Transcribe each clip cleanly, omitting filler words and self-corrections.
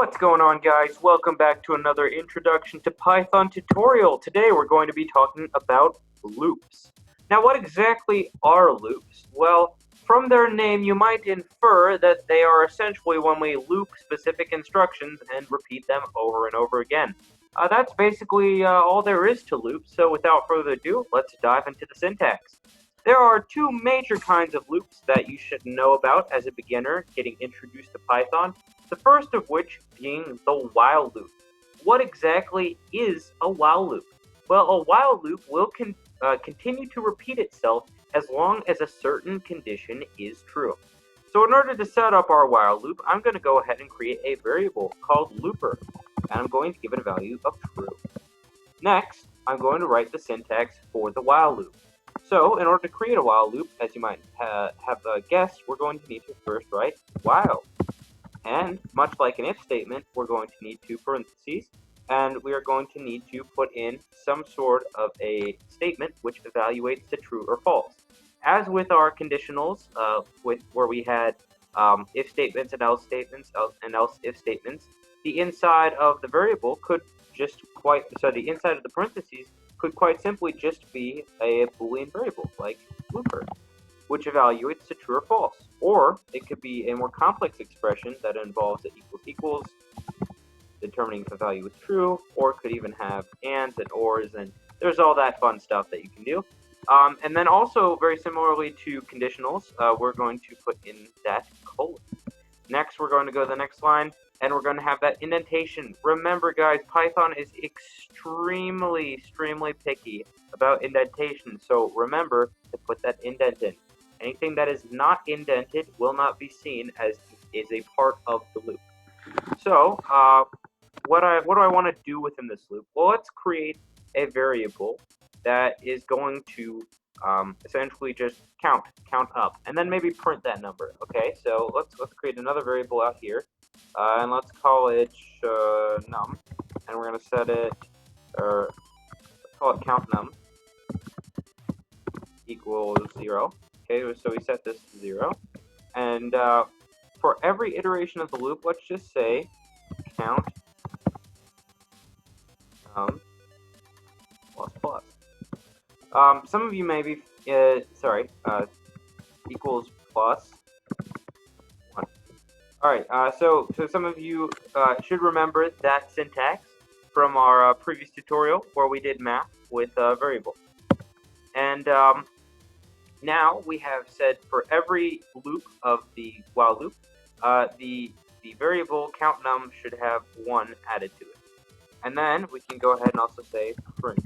What's going on, guys? Welcome back to another Introduction to Python tutorial. Today we're going to be talking about loops. Now, what exactly are loops? Well, from their name you might infer that they are essentially when we loop specific instructions and repeat them over and over again. That's basically all there is to loops, so without further ado, let's dive into the syntax. There are two major kinds of loops that you should know about as a beginner getting introduced to Python. The first of which being the while loop. What exactly is a while loop? Well, a while loop will continue to repeat itself as long as a certain condition is true. So in order to set up our while loop, I'm going to go ahead and create a variable called looper, and I'm going to give it a value of true. Next, I'm going to write the syntax for the while loop. So in order to create a while loop, as you might have guessed, we're going to need to first write while. And much like an if statement, we're going to need two parentheses, and we are going to need to put in some sort of a statement which evaluates the true or false. As with our conditionals, where we had if statements and else statements and else if statements, the inside of the variable could the inside of the parentheses could quite simply just be a Boolean variable like looper, which evaluates the true or false. Or it could be a more complex expression that involves the equals equals, determining if a value is true, or it could even have ands and ors, and there's all that fun stuff that you can do. And then also, very similarly to conditionals, we're going to put in that colon. Next, we're going to go to the next line, and we're going to have that indentation. Remember, guys, Python is extremely picky about indentation, so remember to put that indent in. Anything that is not indented will not be seen as is a part of the loop. So, what do I want to do within this loop? Well, let's create a variable that is going to essentially just count up, and then maybe print that number. Okay, so let's create another variable out here, and let's call it num, and we're gonna set it, or let's call it count num equals 0. Okay, so we set this to 0, and for every iteration of the loop, let's just say count plus. Some of you may be equals plus 1. All right, so some of you should remember that syntax from our previous tutorial where we did math with a variable, and now we have said for every loop of the while loop, the variable count num should have 1 added to it. And then we can go ahead and also say print.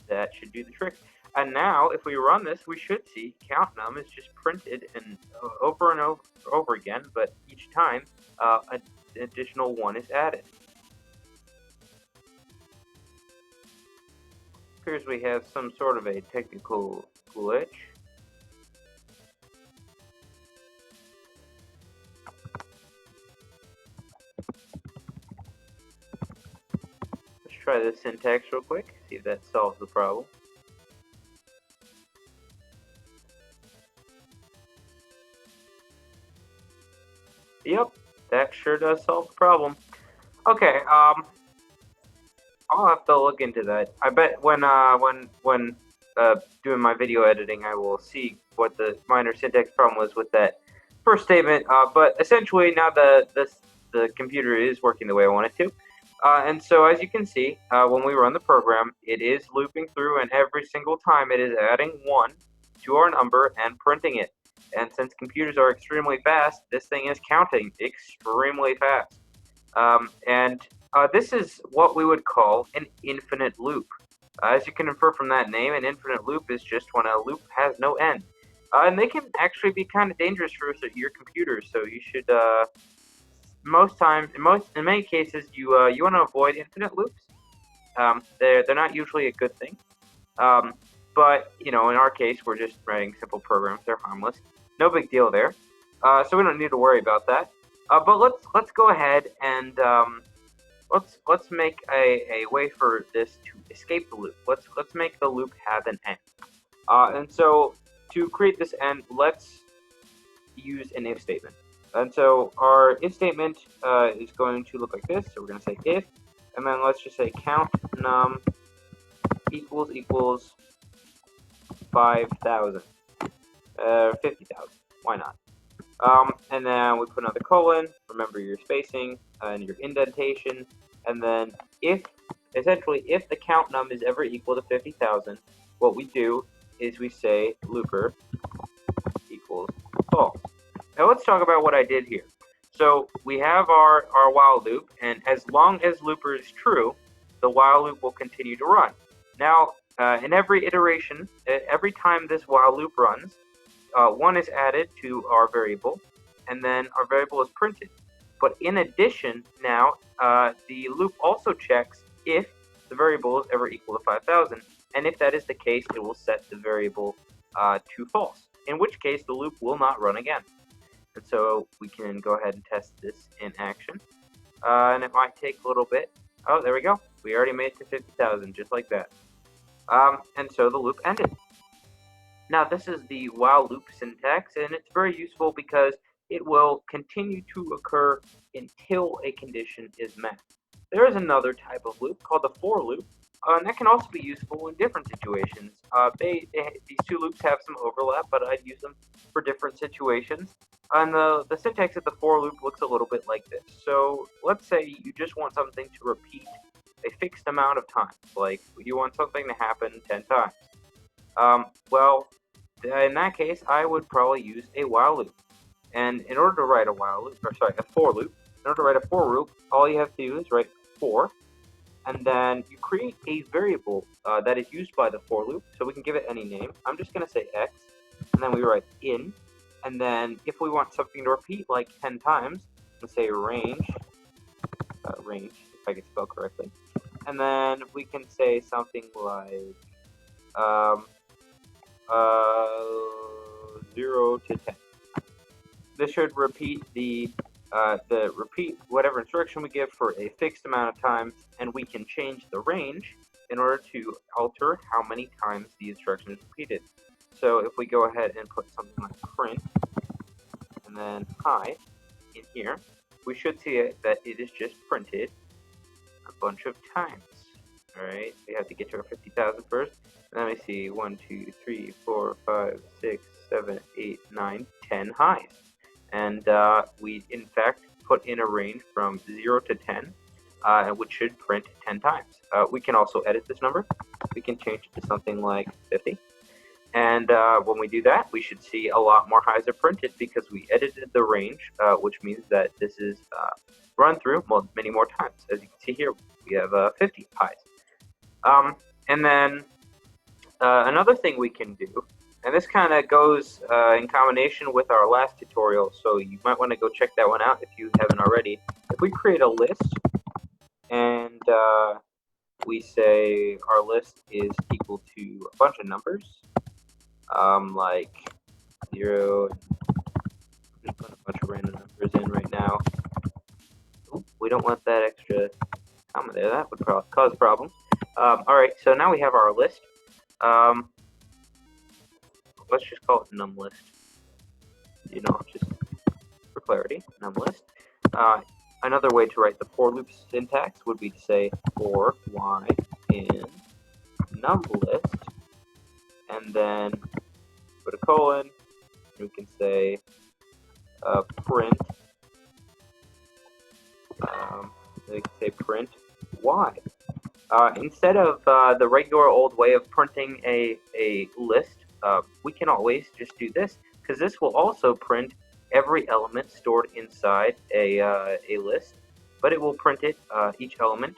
That should do the trick. And now if we run this, we should see count num is just printed and over and over again, but each time an additional 1 is added. Appears we have some sort of a technical glitch. Let's try this syntax real quick, see if that solves the problem. Yep, that sure does solve the problem. Okay, I'll have to look into that. I bet when doing my video editing, I will see what the minor syntax problem was with that first statement. But essentially, now the computer is working the way I want it to. And so, as you can see, when we run the program, it is looping through, and every single time it is adding 1 to our number and printing it. And since computers are extremely fast, this thing is counting extremely fast. This is what we would call an infinite loop. As you can infer from that name, an infinite loop is just when a loop has no end. And they can actually be kind of dangerous for your computer, so you should, in many cases, you want to avoid infinite loops. They're not usually a good thing. But, in our case, we're just writing simple programs. They're harmless. No big deal there. So we don't need to worry about that. But let's go ahead and let's make a way for this to escape the loop. Let's make the loop have an end. And so to create this end, let's use an if statement. And so our if statement is going to look like this. So we're going to say if, and then let's just say count num equals 5,000, 50,000. Why not? And then we put another colon. Remember your spacing and your indentation. And then essentially, if the count num is ever equal to 50,000, what we do is we say looper equals false. Now let's talk about what I did here. So we have our while loop, and as long as looper is true, the while loop will continue to run. Now, in every iteration, every time this while loop runs, 1 is added to our variable, and then our variable is printed. But in addition, now, the loop also checks if the variable is ever equal to 5,000, and if that is the case, it will set the variable to false, in which case the loop will not run again. And so we can go ahead and test this in action. And it might take a little bit. Oh, there we go. We already made it to 50,000, just like that. And so the loop ended. Now, this is the while loop syntax, and it's very useful because it will continue to occur until a condition is met. There is another type of loop called the for loop, and that can also be useful in different situations. These two loops have some overlap, but I'd use them for different situations. And the syntax of the for loop looks a little bit like this. So let's say you just want something to repeat a fixed amount of times, like you want something to happen 10 times. Well, in that case, I would probably use a while loop. And in order to write a for loop, in order to write a for loop, all you have to do is write for, and then you create a variable that is used by the for loop, so we can give it any name. I'm just going to say x, and then we write in, and then if we want something to repeat like 10 times, let's say range, if I can spell correctly, and then we can say something like 0 to 10. This should repeat repeat whatever instruction we give for a fixed amount of times, and we can change the range in order to alter how many times the instruction is repeated. So if we go ahead and put something like print and then hi in here, we should see that it is just printed a bunch of times. All right, we have to get to our 50,000 first. Let me see, 1, 2, 3, 4, 5, 6, 7, 8, 9, 10 highs. And we, in fact, put in a range from 0 to 10, which should print 10 times. We can also edit this number. We can change it to something like 50. And when we do that, we should see a lot more highs are printed because we edited the range, which means that this is run through many more times. As you can see here, we have 50 highs. And then another thing we can do, and this kind of goes in combination with our last tutorial, so you might want to go check that one out if you haven't already. If we create a list and we say our list is equal to a bunch of numbers, like 0, I'm just putting a bunch of random numbers in right now. Ooh, we don't want that extra comma there, that would cause problems. Alright, so now we have our list. Let's just call it num list. You know, just for clarity, num list. Another way to write the for loop syntax would be to say for y in num list, and then put a colon. We can say print. We can say print y. Instead of the regular old way of printing a list, we can always just do this, because this will also print every element stored inside a list, but it will print it each element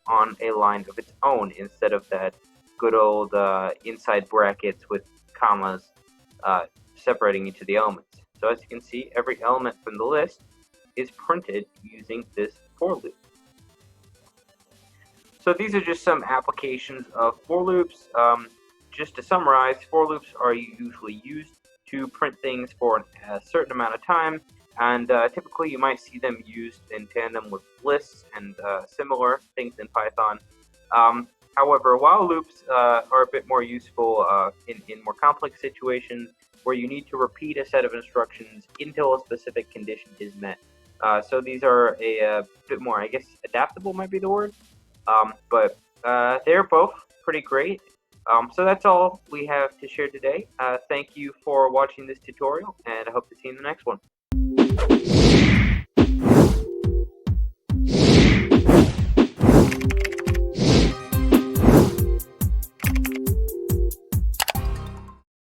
on a line of its own instead of that good old inside brackets with commas separating each of the elements. So as you can see, every element from the list is printed using this for loop. So these are just some applications of for loops. Just to summarize, for loops are usually used to print things for a certain amount of time, and typically you might see them used in tandem with lists and similar things in Python. However, while loops are a bit more useful in more complex situations where you need to repeat a set of instructions until a specific condition is met. So these are a bit more, I guess, adaptable might be the word. But they're both pretty great. So that's all we have to share today. Thank you for watching this tutorial, and I hope to see you in the next one.